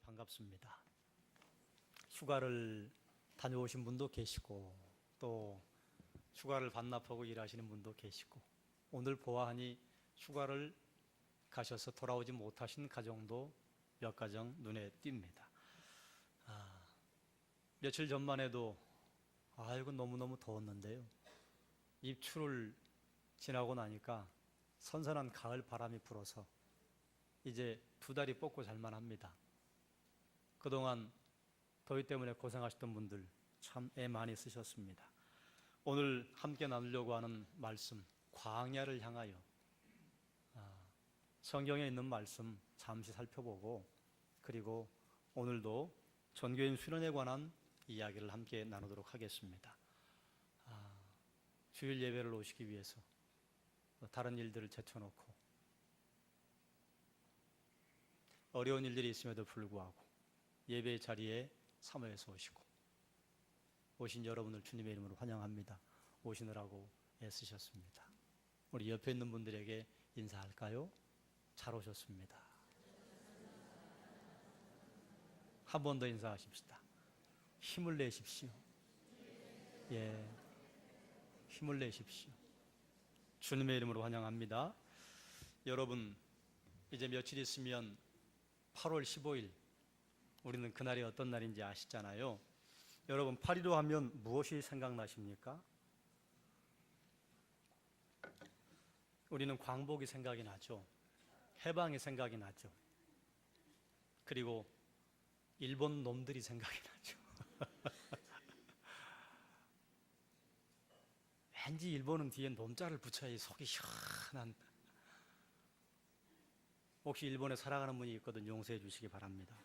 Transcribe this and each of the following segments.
반갑습니다. 휴가를 다녀오신 분도 계시고 또 휴가를 반납하고 일하시는 분도 계시고 오늘 보아하니 휴가를 가셔서 돌아오지 못하신 가정도 몇 가정 눈에 띕니다. 며칠 전만 해도 아이고 너무너무 더웠는데요. 입추를 지나고 나니까 선선한 가을 바람이 불어서 이제 두 다리 뻗고 잘만합니다. 그동안 더위 때문에 고생하셨던 분들 참 애 많이 쓰셨습니다. 오늘 함께 나누려고 하는 말씀, 광야를 향하여 성경에 있는 말씀 잠시 살펴보고 그리고 오늘도 전교인 수련에 관한 이야기를 함께 나누도록 하겠습니다. 주일 예배를 오시기 위해서 다른 일들을 제쳐놓고 어려운 일들이 있음에도 불구하고 예배의 자리에 사모해서 오시고 오신 여러분을 주님의 이름으로 환영합니다. 오시느라고 애쓰셨습니다. 우리 옆에 있는 분들에게 인사할까요? 잘 오셨습니다. 한 번 더 인사하십시다. 힘을 내십시오. 예, 힘을 내십시오. 주님의 이름으로 환영합니다. 여러분, 이제 며칠 있으면 8월 15일 우리는 그날이 어떤 날인지 아시잖아요. 여러분 8.15 하면 무엇이 생각나십니까? 우리는 광복이 생각이 나죠. 해방이 생각이 나죠. 그리고 일본 놈들이 생각이 나죠. 왠지 일본은 뒤에 놈자를 붙여야 속이 시원한. 혹시 일본에 살아가는 분이 있거든 용서해 주시기 바랍니다.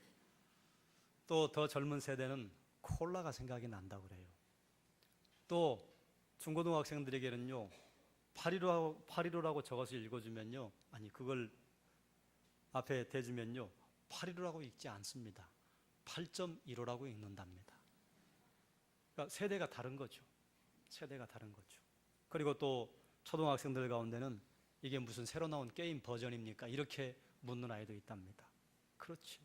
또 더 젊은 세대는 콜라가 생각이 난다고 그래요. 또 중고등학생들에게는요 8.15라고 적어서 읽어주면요, 아니 그걸 앞에 대주면요 8.15라고 읽지 않습니다. 8.15라고 읽는답니다. 그러니까 세대가 다른 거죠. 세대가 다른 거죠. 그리고 또 초등학생들 가운데는 이게 무슨 새로 나온 게임 버전입니까? 이렇게 묻는 아이도 있답니다. 그렇지.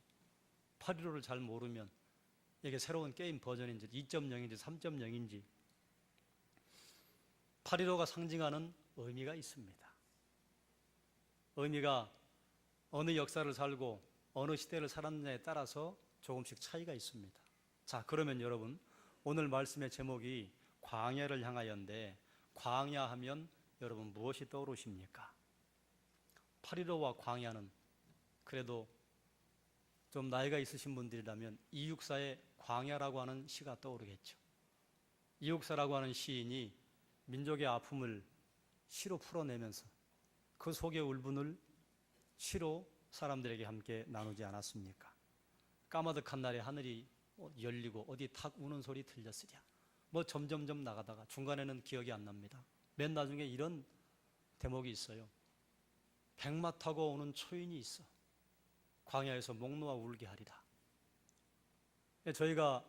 8.15를 잘 모르면 이게 새로운 게임 버전인지 2.0인지 3.0인지 8.15가 상징하는 의미가 있습니다. 의미가 어느 역사를 살고 어느 시대를 살았느냐에 따라서 조금씩 차이가 있습니다. 자, 그러면 여러분 오늘 말씀의 제목이 광야를 향하여인데 광야 하면 여러분 무엇이 떠오르십니까? 8.15와 광야는 그래도 좀 나이가 있으신 분들이라면 이육사의 광야라고 하는 시가 떠오르겠죠. 이육사라고 하는 시인이 민족의 아픔을 시로 풀어내면서 그 속의 울분을 시로 사람들에게 함께 나누지 않았습니까? 까마득한 날에 하늘이 열리고 어디 탁 우는 소리 들렸으랴. 뭐 점점점 나가다가 중간에는 기억이 안 납니다. 맨 나중에 이런 대목이 있어요. 백마 타고 오는 초인이 있어. 광야에서 목 놓아 울게 하리라. 저희가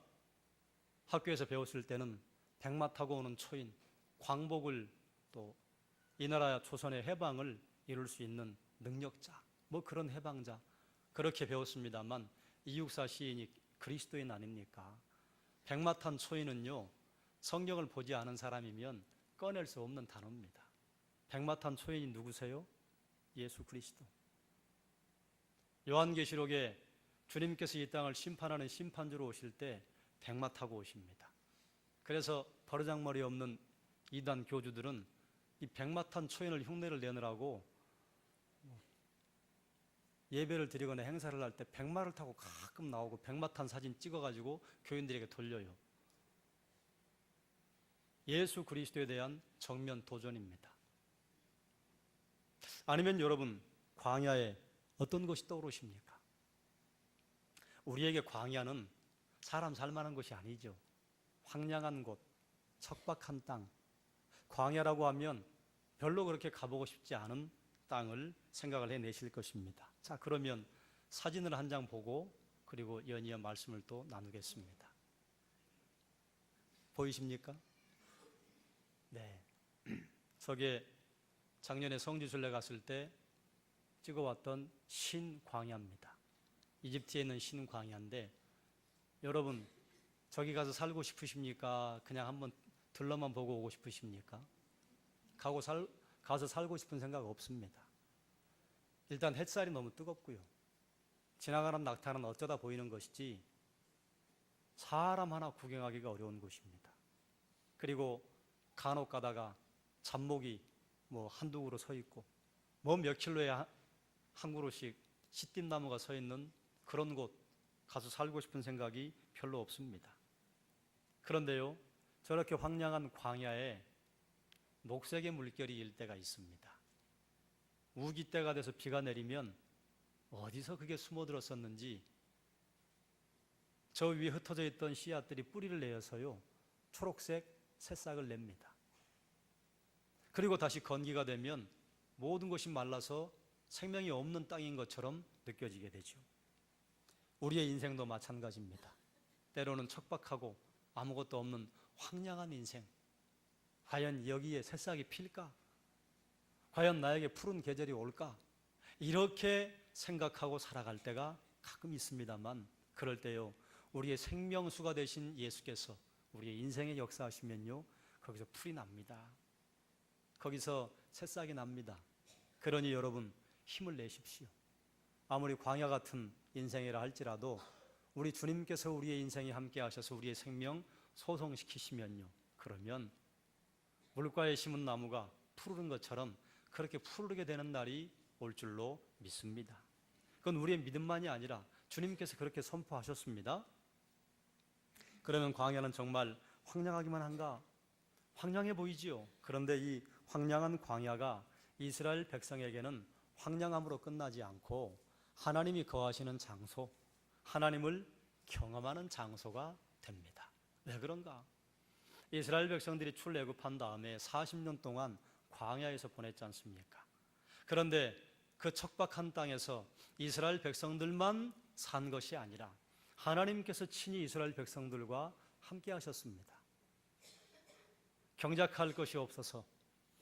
학교에서 배웠을 때는 백마 타고 오는 초인, 광복을 또 이 나라 조선의 해방을 이룰 수 있는 능력자, 뭐 그런 해방자 그렇게 배웠습니다만 이육사 시인이 그리스도인 아닙니까? 백마 탄 초인은요 성경을 보지 않은 사람이면 꺼낼 수 없는 단어입니다. 백마 탄 초인이 누구세요? 예수 그리스도. 요한계시록에 주님께서 이 땅을 심판하는 심판주로 오실 때 백마 타고 오십니다. 그래서 버르장머리 없는 이단 교주들은 이 백마 탄 초인을 흉내를 내느라고 예배를 드리거나 행사를 할 때 백마를 타고 가끔 나오고 백마 탄 사진 찍어가지고 교인들에게 돌려요. 예수 그리스도에 대한 정면 도전입니다. 아니면 여러분 광야에 어떤 것이 떠오르십니까? 우리에게 광야는 사람 살만한 곳이 아니죠. 황량한 곳, 척박한 땅. 광야라고 하면 별로 그렇게 가보고 싶지 않은 땅을 생각을 해내실 것입니다. 자, 그러면 사진을 한 장 보고 그리고 연이어 말씀을 또 나누겠습니다. 보이십니까? 네. 저게 작년에 성지순례 갔을 때 찍어왔던 신광야입니다. 이집트에 있는 신광야인데 여러분 저기 가서 살고 싶으십니까? 그냥 한번 들러만 보고 오고 싶으십니까? 가서 살고 싶은 생각 없습니다. 일단 햇살이 너무 뜨겁고요. 지나가는 낙타는 어쩌다 보이는 것이지 사람 하나 구경하기가 어려운 곳입니다. 그리고 간혹 가다가 잡목이 뭐 한두 그루 서 있고 뭐 몇 킬로에 한 그루씩 시띠나무가 서 있는 그런 곳 가서 살고 싶은 생각이 별로 없습니다. 그런데요, 저렇게 황량한 광야에 녹색의 물결이 일 때가 있습니다. 우기 때가 돼서 비가 내리면 어디서 그게 숨어들었었는지 저 위에 흩어져 있던 씨앗들이 뿌리를 내어서요 초록색 새싹을 냅니다. 그리고 다시 건기가 되면 모든 것이 말라서 생명이 없는 땅인 것처럼 느껴지게 되죠. 우리의 인생도 마찬가지입니다. 때로는 척박하고 아무것도 없는 황량한 인생. 과연 여기에 새싹이 필까? 과연 나에게 푸른 계절이 올까? 이렇게 생각하고 살아갈 때가 가끔 있습니다만 그럴 때요 우리의 생명수가 되신 예수께서 우리의 인생에 역사하시면요 거기서 풀이 납니다. 거기서 새싹이 납니다. 그러니 여러분 힘을 내십시오. 아무리 광야 같은 인생이라 할지라도 우리 주님께서 우리의 인생에 함께 하셔서 우리의 생명 소성시키시면요 그러면 물가에 심은 나무가 푸르른 것처럼 그렇게 푸르게 되는 날이 올 줄로 믿습니다. 그건 우리의 믿음만이 아니라 주님께서 그렇게 선포하셨습니다. 그러면 광야는 정말 황량하기만 한가? 황량해 보이지요. 그런데 이 황량한 광야가 이스라엘 백성에게는 황량함으로 끝나지 않고 하나님이 거하시는 장소, 하나님을 경험하는 장소가 됩니다. 왜 그런가? 이스라엘 백성들이 출애굽한 다음에 40년 동안 광야에서 보냈지 않습니까? 그런데 그 척박한 땅에서 이스라엘 백성들만 산 것이 아니라 하나님께서 친히 이스라엘 백성들과 함께 하셨습니다. 경작할 것이 없어서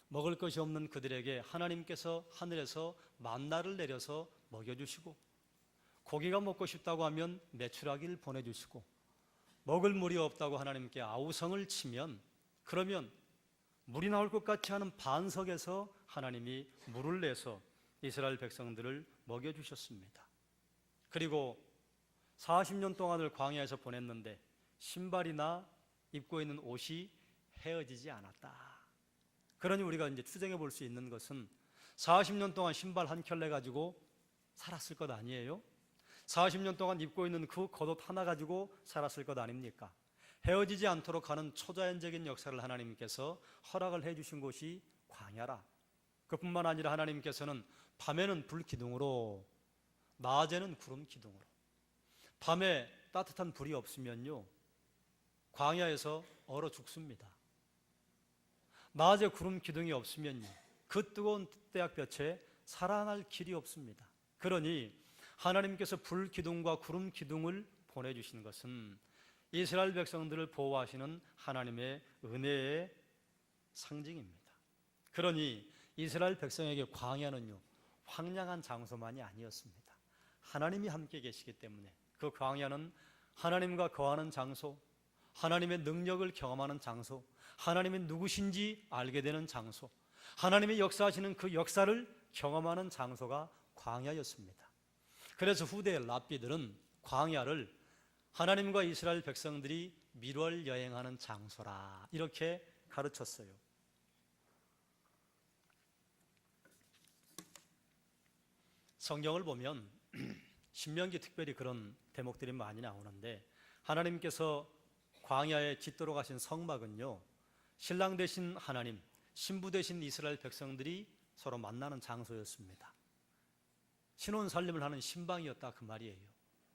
먹을 것이 없는 그들에게 하나님께서 하늘에서 만나를 내려서 먹여주시고 고기가 먹고 싶다고 하면 메추라기를 보내주시고 먹을 물이 없다고 하나님께 아우성을 치면 그러면 물이 나올 것 같지 않은 반석에서 하나님이 물을 내서 이스라엘 백성들을 먹여주셨습니다. 그리고 40년 동안을 광야에서 보냈는데 신발이나 입고 있는 옷이 헤어지지 않았다. 그러니 우리가 이제 추정해 볼 수 있는 것은 40년 동안 신발 한 켤레 가지고 살았을 것 아니에요? 40년 동안 입고 있는 그 겉옷 하나 가지고 살았을 것 아닙니까? 헤어지지 않도록 하는 초자연적인 역사를 하나님께서 허락을 해주신 곳이 광야라. 그뿐만 아니라 하나님께서는 밤에는 불기둥으로 낮에는 구름 기둥으로 밤에 따뜻한 불이 없으면요 광야에서 얼어 죽습니다. 낮에 구름 기둥이 없으면요 그 뜨거운 태양볕에 살아날 길이 없습니다. 그러니 하나님께서 불 기둥과 구름 기둥을 보내주신 것은 이스라엘 백성들을 보호하시는 하나님의 은혜의 상징입니다. 그러니 이스라엘 백성에게 광야는요 황량한 장소만이 아니었습니다. 하나님이 함께 계시기 때문에 그 광야는 하나님과 거하는 장소, 하나님의 능력을 경험하는 장소, 하나님이 누구신지 알게 되는 장소, 하나님의 역사하시는 그 역사를 경험하는 장소가 광야였습니다. 그래서 후대의 랍비들은 광야를 하나님과 이스라엘 백성들이 밀월 여행하는 장소라 이렇게 가르쳤어요. 성경을 보면 신명기 특별히 그런 대목들이 많이 나오는데 하나님께서 광야에 짓도록 하신 성막은요 신랑 되신 하나님, 신부 되신 이스라엘 백성들이 서로 만나는 장소였습니다. 신혼 살림을 하는 신방이었다 그 말이에요.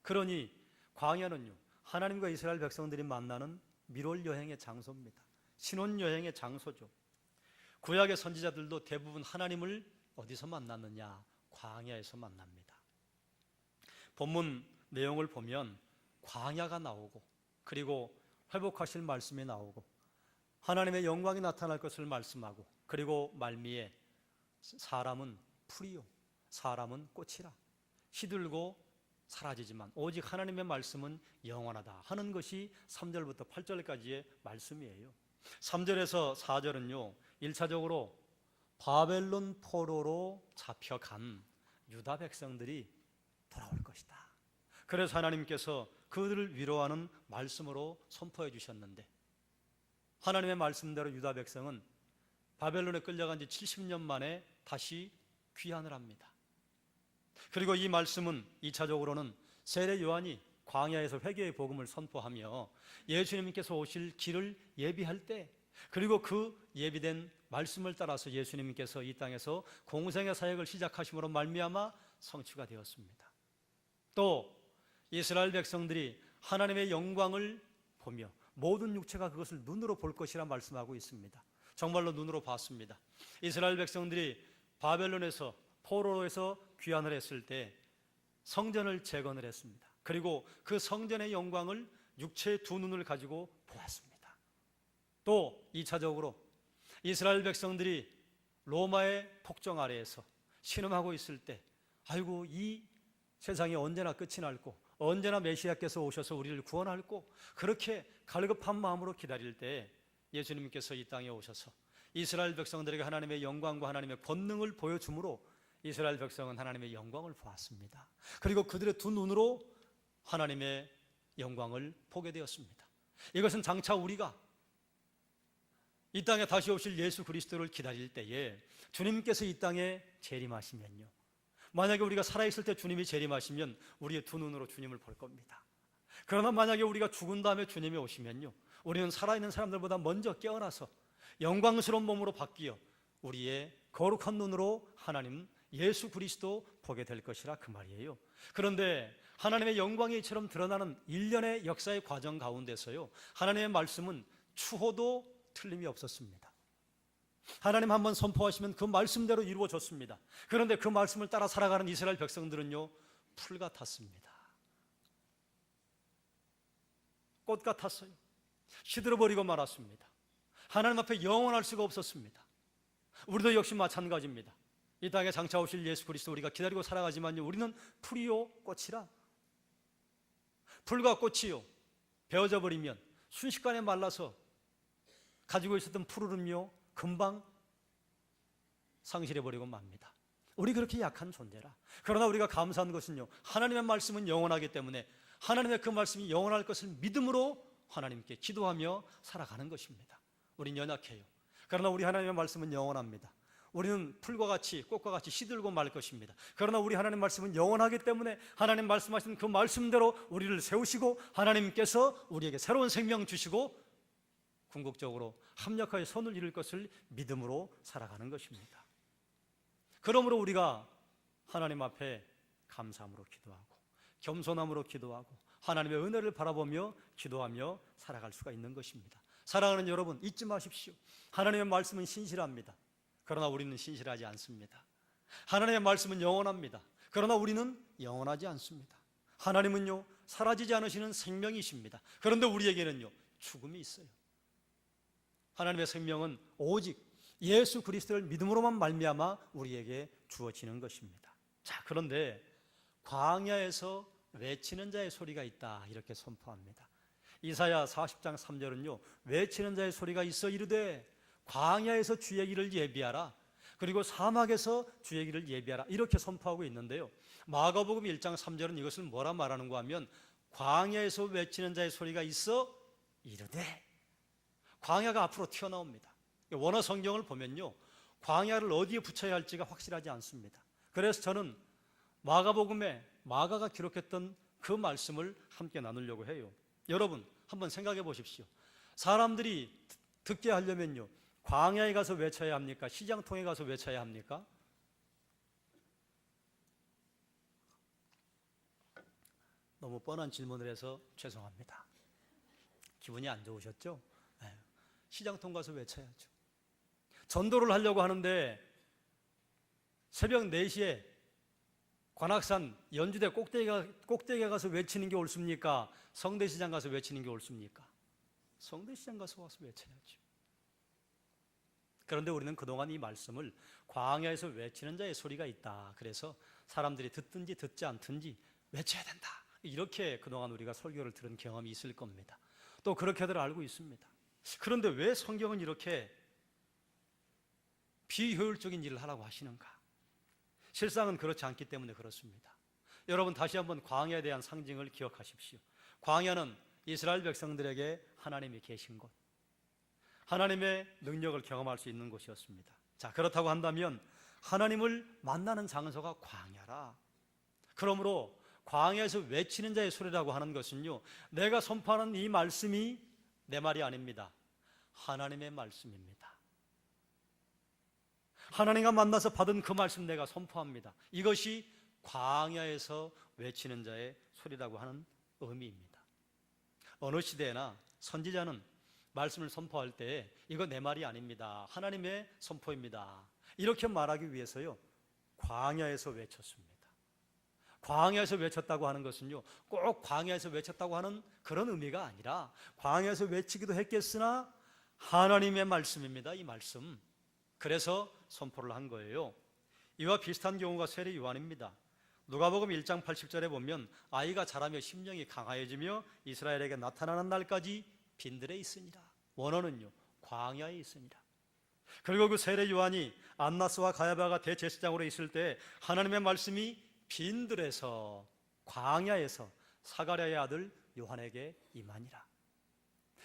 그러니 광야는요 하나님과 이스라엘 백성들이 만나는 밀월 여행의 장소입니다. 신혼 여행의 장소죠. 구약의 선지자들도 대부분 하나님을 어디서 만났느냐? 광야에서 만납니다. 본문 내용을 보면 광야가 나오고 그리고 회복하실 말씀이 나오고 하나님의 영광이 나타날 것을 말씀하고 그리고 말미에 사람은 풀이요 사람은 꽃이라 시들고 사라지지만 오직 하나님의 말씀은 영원하다 하는 것이 3절부터 8절까지의 말씀이에요. 3절에서 4절은요, 1차적으로 바벨론 포로로 잡혀간 유다 백성들이 돌아올 것이다. 그래서 하나님께서 그들을 위로하는 말씀으로 선포해 주셨는데, 하나님의 말씀대로 유다 백성은 바벨론에 끌려간 지 70년 만에 다시 귀환을 합니다. 그리고 이 말씀은 2차적으로는 세례 요한이 광야에서 회개의 복음을 선포하며 예수님께서 오실 길을 예비할 때, 그리고 그 예비된 말씀을 따라서 예수님께서 이 땅에서 공생의 사역을 시작하심으로 말미암아 성취가 되었습니다. 또 이스라엘 백성들이 하나님의 영광을 보며 모든 육체가 그것을 눈으로 볼 것이라 말씀하고 있습니다. 정말로 눈으로 봤습니다. 이스라엘 백성들이 바벨론에서 포로로에서 귀환을 했을 때 성전을 재건을 했습니다. 그리고 그 성전의 영광을 육체의 두 눈을 가지고 보았습니다. 또 2차적으로 이스라엘 백성들이 로마의 폭정 아래에서 신음하고 있을 때, 아이고 이 세상이 언제나 끝이 날고 언제나 메시아께서 오셔서 우리를 구원할고, 그렇게 갈급한 마음으로 기다릴 때 예수님께서 이 땅에 오셔서 이스라엘 백성들에게 하나님의 영광과 하나님의 권능을 보여주므로 이스라엘 백성은 하나님의 영광을 보았습니다. 그리고 그들의 두 눈으로 하나님의 영광을 보게 되었습니다. 이것은 장차 우리가 이 땅에 다시 오실 예수 그리스도를 기다릴 때에 주님께서 이 땅에 재림하시면요, 만약에 우리가 살아있을 때 주님이 재림하시면 우리의 두 눈으로 주님을 볼 겁니다. 그러나 만약에 우리가 죽은 다음에 주님이 오시면요, 우리는 살아있는 사람들보다 먼저 깨어나서 영광스러운 몸으로 바뀌어 우리의 거룩한 눈으로 하나님 예수 그리스도 보게 될 것이라 그 말이에요. 그런데 하나님의 영광이 이처럼 드러나는 일련의 역사의 과정 가운데서요, 하나님의 말씀은 추호도 틀림이 없었습니다. 하나님 한번 선포하시면 그 말씀대로 이루어졌습니다. 그런데 그 말씀을 따라 살아가는 이스라엘 백성들은요, 풀 같았습니다. 꽃 같았어요. 시들어버리고 말았습니다. 하나님 앞에 영원할 수가 없었습니다. 우리도 역시 마찬가지입니다. 이 땅에 장차 오실 예수 그리스도 우리가 기다리고 살아가지만요, 우리는 풀이요 꽃이라, 풀과 꽃이요 베어져 버리면 순식간에 말라서 가지고 있었던 푸르름요 금방 상실해버리고 맙니다. 우리 그렇게 약한 존재라. 그러나 우리가 감사한 것은요, 하나님의 말씀은 영원하기 때문에 하나님의 그 말씀이 영원할 것을 믿음으로 하나님께 기도하며 살아가는 것입니다. 우린 연약해요. 그러나 우리 하나님의 말씀은 영원합니다. 우리는 풀과 같이 꽃과 같이 시들고 말 것입니다. 그러나 우리 하나님 말씀은 영원하기 때문에 하나님 말씀하신 그 말씀대로 우리를 세우시고 하나님께서 우리에게 새로운 생명 주시고 궁극적으로 합력하여 선을 이룰 것을 믿음으로 살아가는 것입니다. 그러므로 우리가 하나님 앞에 감사함으로 기도하고 겸손함으로 기도하고 하나님의 은혜를 바라보며 기도하며 살아갈 수가 있는 것입니다. 사랑하는 여러분, 잊지 마십시오. 하나님의 말씀은 신실합니다. 그러나 우리는 신실하지 않습니다. 하나님의 말씀은 영원합니다. 그러나 우리는 영원하지 않습니다. 하나님은요, 사라지지 않으시는 생명이십니다. 그런데 우리에게는요, 죽음이 있어요. 하나님의 생명은 오직 예수 그리스도를 믿음으로만 말미암아 우리에게 주어지는 것입니다. 자, 그런데 광야에서 외치는 자의 소리가 있다, 이렇게 선포합니다. 이사야 40장 3절은요, 외치는 자의 소리가 있어 이르되 광야에서 주의 길을 예비하라, 그리고 사막에서 주의 길을 예비하라, 이렇게 선포하고 있는데요, 마가복음 1장 3절은 이것을 뭐라 말하는가 하면 광야에서 외치는 자의 소리가 있어 이르되, 광야가 앞으로 튀어나옵니다. 원어 성경을 보면요, 광야를 어디에 붙여야 할지가 확실하지 않습니다. 그래서 저는 마가복음에 마가가 기록했던 그 말씀을 함께 나누려고 해요. 여러분 한번 생각해 보십시오. 사람들이 듣게 하려면요, 광야에 가서 외쳐야 합니까? 시장통에 가서 외쳐야 합니까? 너무 뻔한 질문을 해서 죄송합니다. 기분이 안 좋으셨죠? 네. 시장통 가서 외쳐야죠. 전도를 하려고 하는데 새벽 4시에 관악산 연주대 꼭대기에 가서 외치는 게 옳습니까? 성대시장 가서 외치는 게 옳습니까? 성대시장 가서 와서 외쳐야죠. 그런데 우리는 그동안 이 말씀을 광야에서 외치는 자의 소리가 있다, 그래서 사람들이 듣든지 듣지 않든지 외쳐야 된다. 이렇게 그동안 우리가 설교를 들은 경험이 있을 겁니다. 또 그렇게들 알고 있습니다. 그런데 왜 성경은 이렇게 비효율적인 일을 하라고 하시는가? 실상은 그렇지 않기 때문에 그렇습니다. 여러분, 다시 한번 광야에 대한 상징을 기억하십시오. 광야는 이스라엘 백성들에게 하나님이 계신 곳, 하나님의 능력을 경험할 수 있는 곳이었습니다. 자, 그렇다고 한다면 하나님을 만나는 장소가 광야라. 그러므로 광야에서 외치는 자의 소리라고 하는 것은요, 내가 선포하는 이 말씀이 내 말이 아닙니다. 하나님의 말씀입니다. 하나님과 만나서 받은 그 말씀 내가 선포합니다. 이것이 광야에서 외치는 자의 소리라고 하는 의미입니다. 어느 시대나 선지자는 말씀을 선포할 때 이거 내 말이 아닙니다. 하나님의 선포입니다. 이렇게 말하기 위해서요, 광야에서 외쳤습니다. 광야에서 외쳤다고 하는 것은요, 꼭 광야에서 외쳤다고 하는 그런 의미가 아니라 광야에서 외치기도 했겠으나 하나님의 말씀입니다. 이 말씀. 그래서 선포를 한 거예요. 이와 비슷한 경우가 세례 요한입니다. 누가복음 1장 80절에 보면 아이가 자라며 심령이 강하여지며 이스라엘에게 나타나는 날까지 빈들에 있으니라. 원어는요, 광야에 있으니라. 그리고 그 세례 요한이 안나스와 가야바가 대제사장으로 있을 때 하나님의 말씀이 빈들에서, 광야에서 사가랴의 아들 요한에게 임하니라.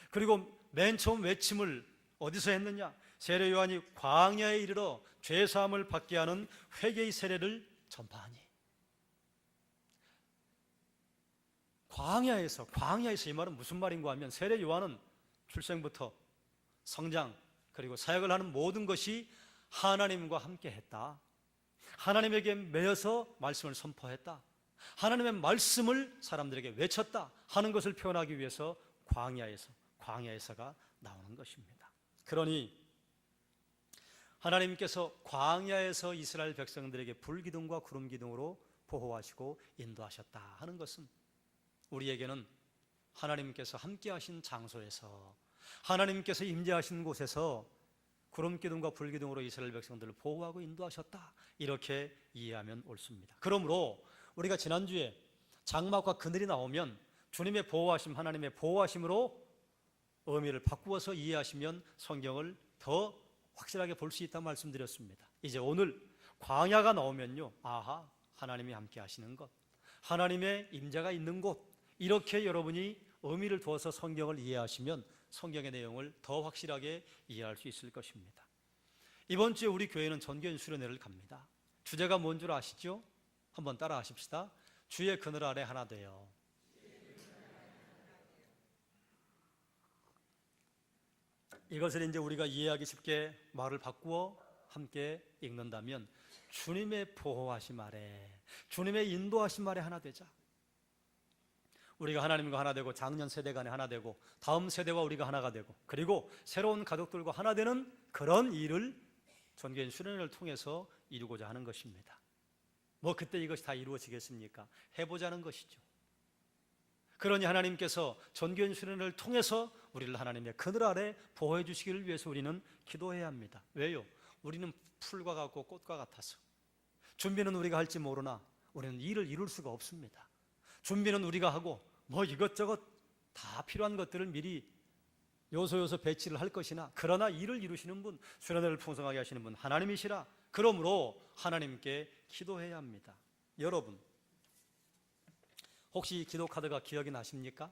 그리고 맨 처음 외침을 어디서 했느냐? 세례 요한이 광야에 이르러 죄 사함을 받게 하는 회개의 세례를 전파하니. 광야에서 이 말은 무슨 말인가 하면 세례 요한은 출생부터 성장 그리고 사역을 하는 모든 것이 하나님과 함께 했다. 하나님에게 매여서 말씀을 선포했다. 하나님의 말씀을 사람들에게 외쳤다 하는 것을 표현하기 위해서 광야에서가 나오는 것입니다. 그러니 하나님께서 광야에서 이스라엘 백성들에게 불기둥과 구름기둥으로 보호하시고 인도하셨다 하는 것은 우리에게는 하나님께서 함께 하신 장소에서, 하나님께서 임재하신 곳에서 구름기둥과 불기둥으로 이스라엘 백성들을 보호하고 인도하셨다, 이렇게 이해하면 옳습니다. 그러므로 우리가 지난주에 장막과 그늘이 나오면 주님의 보호하심, 하나님의 보호하심으로 의미를 바꾸어서 이해하시면 성경을 더 확실하게 볼 수 있다고 말씀드렸습니다. 이제 오늘 광야가 나오면요, 아하, 하나님이 함께 하시는 것, 하나님의 임재가 있는 곳, 이렇게 여러분이 의미를 두어서 성경을 이해하시면 성경의 내용을 더 확실하게 이해할 수 있을 것입니다. 이번 주에 우리 교회는 전교인 수련회를 갑니다. 주제가 뭔 줄 아시죠? 한번 따라 하십시다. 주의 그늘 아래 하나 되어. 이것을 이제 우리가 이해하기 쉽게 말을 바꾸어 함께 읽는다면 주님의 보호하심 아래, 주님의 인도하심 아래 하나 되자. 우리가 하나님과 하나 되고 작년 세대 간에 하나 되고 다음 세대와 우리가 하나가 되고 그리고 새로운 가족들과 하나 되는 그런 일을 전교인 수련회를 통해서 이루고자 하는 것입니다. 뭐 그때 이것이 다 이루어지겠습니까? 해보자는 것이죠. 그러니 하나님께서 전교인 수련회를 통해서 우리를 하나님의 그늘 아래 보호해 주시기를 위해서 우리는 기도해야 합니다. 왜요? 우리는 풀과 같고 꽃과 같아서 준비는 우리가 할지 모르나 우리는 일을 이룰 수가 없습니다. 준비는 우리가 하고 뭐 이것저것 다 필요한 것들을 미리 요소 배치를 할 것이나, 그러나 일을 이루시는 분, 수련회를 풍성하게 하시는 분 하나님이시라. 그러므로 하나님께 기도해야 합니다. 여러분, 혹시 기도 카드가 기억이 나십니까?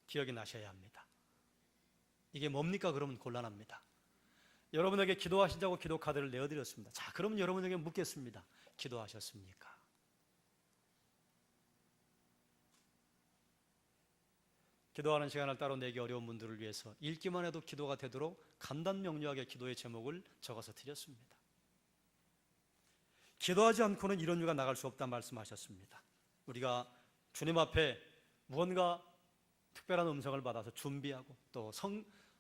기억이 나셔야 합니다. 이게 뭡니까? 그러면 곤란합니다. 여러분에게 기도하시자고 기도 카드를 내어드렸습니다. 자, 그러면 여러분에게 묻겠습니다. 기도하셨습니까? 기도하는 시간을 따로 내기 어려운 분들을 위해서 읽기만 해도 기도가 되도록 간단 명료하게 기도의 제목을 적어서 드렸습니다. 기도하지 않고는 이런 유가 나갈 수 없다 말씀하셨습니다. 우리가 주님 앞에 무언가 특별한 음성을 받아서 준비하고 또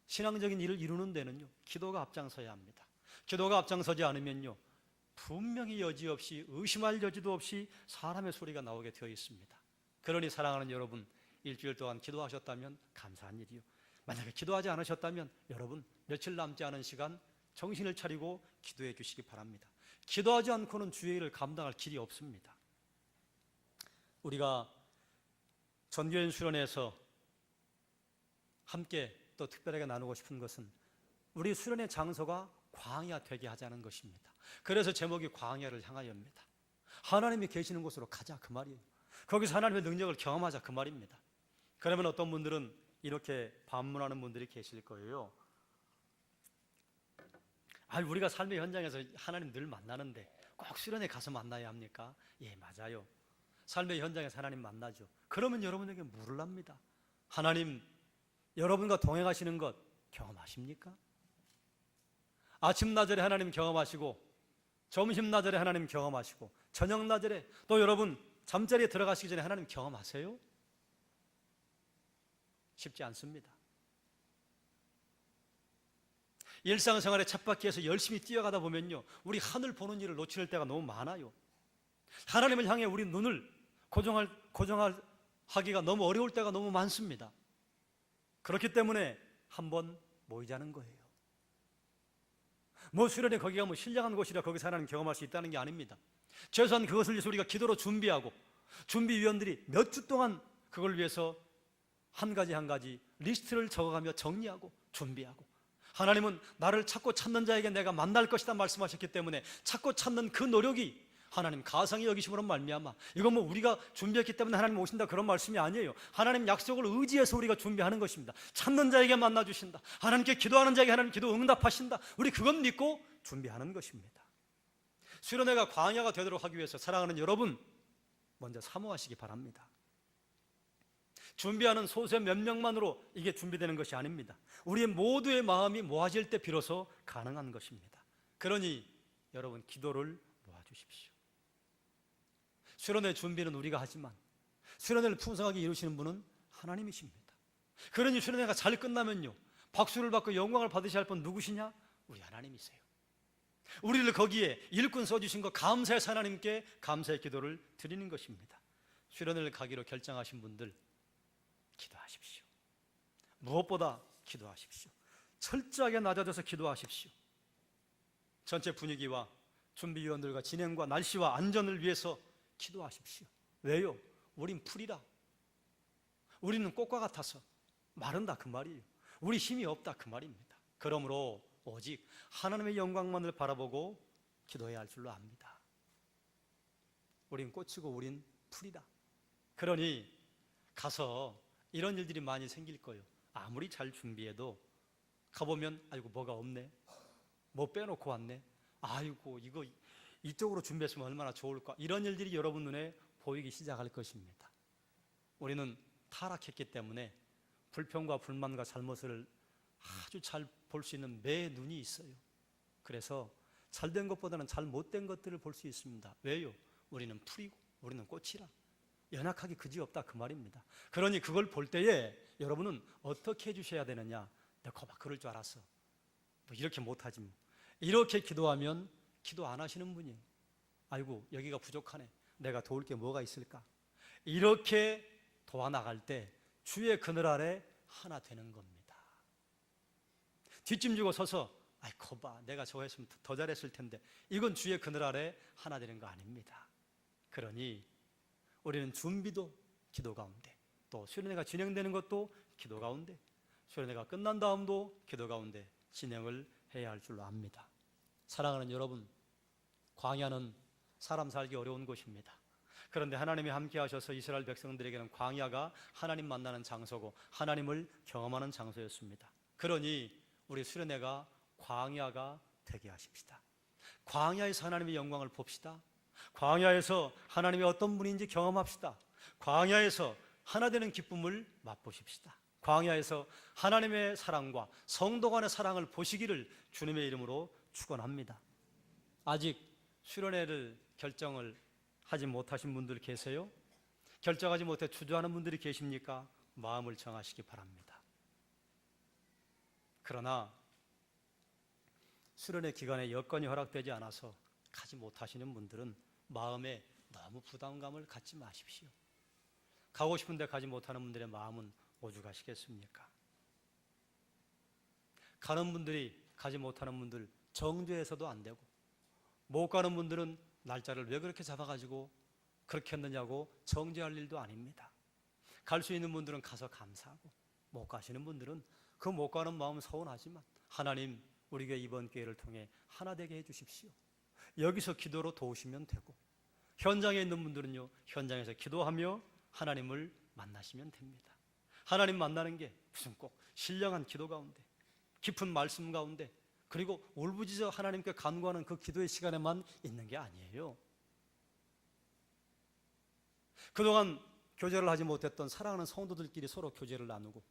신앙적인 일을 이루는 데는요, 기도가 앞장서야 합니다. 기도가 앞장서지 않으면요, 분명히 여지없이, 의심할 여지도 없이 사람의 소리가 나오게 되어 있습니다. 그러니 사랑하는 여러분, 일주일 동안 기도하셨다면 감사한 일이요, 만약에 기도하지 않으셨다면 여러분 며칠 남지 않은 시간 정신을 차리고 기도해 주시기 바랍니다. 기도하지 않고는 주의 일을 감당할 길이 없습니다. 우리가 전교인 수련회에서 함께 또 특별하게 나누고 싶은 것은 우리 수련회 장소가 광야 되게 하자는 것입니다. 그래서 제목이 광야를 향하여입니다. 하나님이 계시는 곳으로 가자 그 말이에요. 거기서 하나님의 능력을 경험하자 그 말입니다. 그러면 어떤 분들은 이렇게 반문하는 분들이 계실 거예요. 우리가 삶의 현장에서 하나님 늘 만나는데 꼭 수련회 가서 만나야 합니까? 예, 맞아요. 삶의 현장에서 하나님 만나죠. 그러면 여러분에게 물으랍니다. 하나님, 여러분과 동행하시는 것 경험하십니까? 아침 나절에 하나님 경험하시고, 점심 나절에 하나님 경험하시고, 저녁 나절에 또 여러분 잠자리에 들어가시기 전에 하나님 경험하세요? 쉽지 않습니다. 일상생활의 쳇바퀴에서 열심히 뛰어가다 보면요, 우리 하늘 보는 일을 놓칠 때가 너무 많아요. 하나님을 향해 우리 눈을 고정하기가 너무 어려울 때가 너무 많습니다. 그렇기 때문에 한번 모이자는 거예요. 수련회 거기가 신령한 곳이라 거기서 하나님 경험할 수 있다는 게 아닙니다. 최소한 그것을 위해서 우리가 기도로 준비하고, 준비위원들이 몇 주 동안 그걸 위해서 한 가지 리스트를 적어가며 정리하고 준비하고, 하나님은 나를 찾고 찾는 자에게 내가 만날 것이다 말씀하셨기 때문에 찾고 찾는 그 노력이 하나님 가상의 여기심으로 말미암아, 이건 우리가 준비했기 때문에 하나님 오신다 그런 말씀이 아니에요. 하나님 약속을 의지해서 우리가 준비하는 것입니다. 찾는 자에게 만나주신다, 하나님께 기도하는 자에게 하나님 기도 응답하신다, 우리 그것 믿고 준비하는 것입니다. 수련회가 광야가 되도록 하기 위해서 사랑하는 여러분, 먼저 사모하시기 바랍니다. 준비하는 소수 몇 명만으로 이게 준비되는 것이 아닙니다. 우리의 모두의 마음이 모아질 때 비로소 가능한 것입니다. 그러니 여러분, 기도를 모아주십시오. 수련회 준비는 우리가 하지만 수련회를 풍성하게 이루시는 분은 하나님이십니다. 그러니 수련회가 잘 끝나면요, 박수를 받고 영광을 받으셔야 할 분 누구시냐? 우리 하나님이세요. 우리를 거기에 일꾼 써주신 것 감사해서 하나님께 감사의 기도를 드리는 것입니다. 수련회를 가기로 결정하신 분들, 기도하십시오. 무엇보다 기도하십시오. 철저하게 낮아져서 기도하십시오. 전체 분위기와 준비위원들과 진행과 날씨와 안전을 위해서 기도하십시오. 왜요? 우린 풀이라, 우리는 꽃과 같아서 마른다 그 말이에요. 우리 힘이 없다 그 말입니다. 그러므로 오직 하나님의 영광만을 바라보고 기도해야 할 줄로 압니다. 우린 꽃이고 우린 풀이다. 그러니 가서 이런 일들이 많이 생길 거예요. 아무리 잘 준비해도 가보면 아이고 뭐가 없네, 뭐 빼놓고 왔네, 아이고 이거 이쪽으로 준비했으면 얼마나 좋을까, 이런 일들이 여러분 눈에 보이기 시작할 것입니다. 우리는 타락했기 때문에 불평과 불만과 잘못을 아주 잘 볼 수 있는 매 눈이 있어요. 그래서 잘된 것보다는 잘 못된 것들을 볼 수 있습니다. 왜요? 우리는 풀이고 우리는 꽃이라 연약하기 그지없다 그 말입니다. 그러니 그걸 볼 때에 여러분은 어떻게 해주셔야 되느냐? 내가 막 그럴 줄 알았어, 이렇게 못하지 이렇게 기도하면 기도 안 하시는 분이에요. 아이고 여기가 부족하네, 내가 도울 게 뭐가 있을까? 이렇게 도와나갈 때 주의 그늘 아래 하나 되는 겁니다. 뒷짐지고 서서 아이 거봐 내가 저거 했으면 더 잘했을 텐데, 이건 주의 그늘 아래 하나 되는 거 아닙니다. 그러니 우리는 준비도 기도 가운데, 또 수련회가 진행되는 것도 기도 가운데, 수련회가 끝난 다음도 기도 가운데 진행을 해야 할 줄로 압니다. 사랑하는 여러분, 광야는 사람 살기 어려운 곳입니다. 그런데 하나님이 함께 하셔서 이스라엘 백성들에게는 광야가 하나님 만나는 장소고 하나님을 경험하는 장소였습니다. 그러니 우리 수련회가 광야가 되게 하십시다. 광야에서 하나님의 영광을 봅시다. 광야에서 하나님이 어떤 분인지 경험합시다. 광야에서 하나 되는 기쁨을 맛보십시다. 광야에서 하나님의 사랑과 성도 간의 사랑을 보시기를 주님의 이름으로 축원합니다. 아직 수련회를 결정을 하지 못하신 분들 계세요? 결정하지 못해 주저하는 분들이 계십니까? 마음을 정하시기 바랍니다. 그러나 수련회 기간에 여건이 허락되지 않아서 가지 못하시는 분들은 마음에 너무 부담감을 갖지 마십시오. 가고 싶은데 가지 못하는 분들의 마음은 오죽하시겠습니까? 가는 분들이 가지 못하는 분들 정죄해서도 안 되고, 못 가는 분들은 날짜를 왜 그렇게 잡아가지고 그렇게 했느냐고 정죄할 일도 아닙니다. 갈 수 있는 분들은 가서 감사하고, 못 가시는 분들은 그 못 가는 마음 서운하지만 하나님, 우리 교회 이번 기회를 통해 하나 되게 해주십시오. 여기서 기도로 도우시면 되고, 현장에 있는 분들은요, 현장에서 기도하며 하나님을 만나시면 됩니다. 하나님 만나는 게 무슨 꼭 신령한 기도 가운데, 깊은 말씀 가운데, 그리고 울부짖어 하나님께 간구하는 그 기도의 시간에만 있는 게 아니에요. 그동안 교제를 하지 못했던 사랑하는 성도들끼리 서로 교제를 나누고,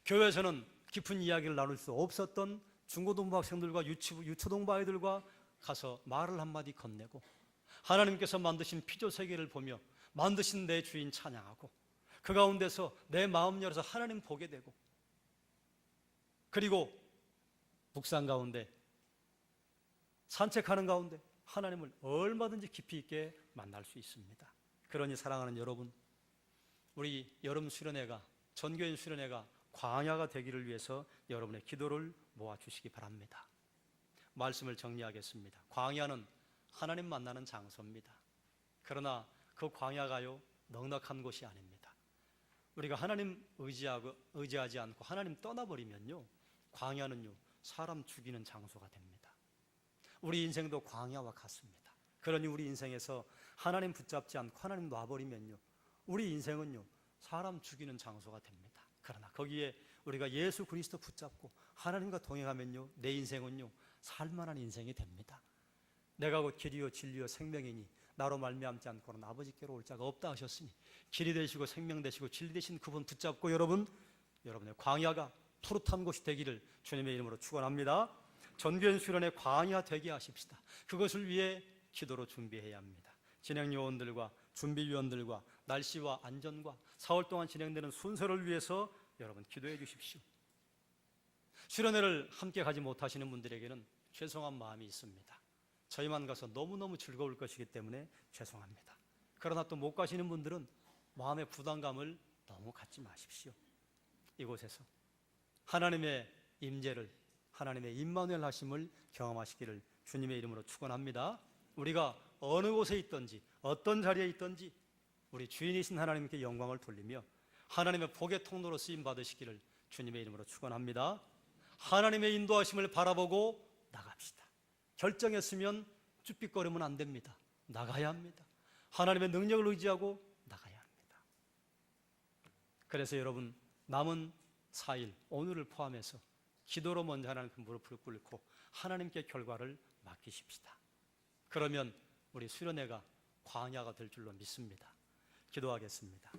교회에서는 깊은 이야기를 나눌 수 없었던 중고등부 학생들과 유초등부 아이들과 가서 말을 한마디 건네고, 하나님께서 만드신 피조 세계를 보며 만드신 내 주인 찬양하고, 그 가운데서 내 마음 열어서 하나님 보게 되고, 그리고 묵상 가운데, 산책하는 가운데 하나님을 얼마든지 깊이 있게 만날 수 있습니다. 그러니 사랑하는 여러분, 우리 여름 수련회가, 전교인 수련회가 광야가 되기를 위해서 여러분의 기도를 모아주시기 바랍니다. 말씀을 정리하겠습니다. 광야는 하나님 만나는 장소입니다. 그러나 그 광야가요, 넉넉한 곳이 아닙니다. 우리가 하나님 의지하지 않고 하나님 떠나버리면요, 광야는요, 사람 죽이는 장소가 됩니다. 우리 인생도 광야와 같습니다. 그러니 우리 인생에서 하나님 붙잡지 않고 하나님 놔버리면요, 우리 인생은요, 사람 죽이는 장소가 됩니다. 그러나 거기에 우리가 예수 그리스도 붙잡고 하나님과 동행하면요, 내 인생은요, 살만한 인생이 됩니다. 내가 곧 길이요 진리요 생명이니 나로 말미암지 않고는 아버지께로 올 자가 없다 하셨으니, 길이 되시고 생명 되시고 진리 되신 그분 붙잡고 여러분의 광야가 푸릇한 곳이 되기를 주님의 이름으로 축원합니다. 전교인 수련회 광야 되게 하십시다. 그것을 위해 기도로 준비해야 합니다. 진행 요원들과 준비위원들과 날씨와 안전과 4월 동안 진행되는 순서를 위해서 여러분 기도해 주십시오. 수련회를 함께 가지 못하시는 분들에게는 죄송한 마음이 있습니다. 저희만 가서 너무너무 즐거울 것이기 때문에 죄송합니다. 그러나 또 못 가시는 분들은 마음의 부담감을 너무 갖지 마십시오. 이곳에서 하나님의 임재를, 하나님의 임마누엘 하심을 경험하시기를 주님의 이름으로 축원합니다. 우리가 어느 곳에 있든지 어떤 자리에 있든지 우리 주인이신 하나님께 영광을 돌리며 하나님의 복의 통로로 쓰임 받으시기를 주님의 이름으로 축원합니다. 하나님의 인도하심을 바라보고 나갑시다. 결정했으면 쭈삣거리면 안 됩니다. 나가야 합니다. 하나님의 능력을 의지하고 나가야 합니다. 그래서 여러분, 남은 4일, 오늘을 포함해서 기도로 먼저 하나님께 무릎을 꿇고 하나님께 결과를 맡기십시다. 그러면 우리 수련회가 광야가 될 줄로 믿습니다. 기도하겠습니다.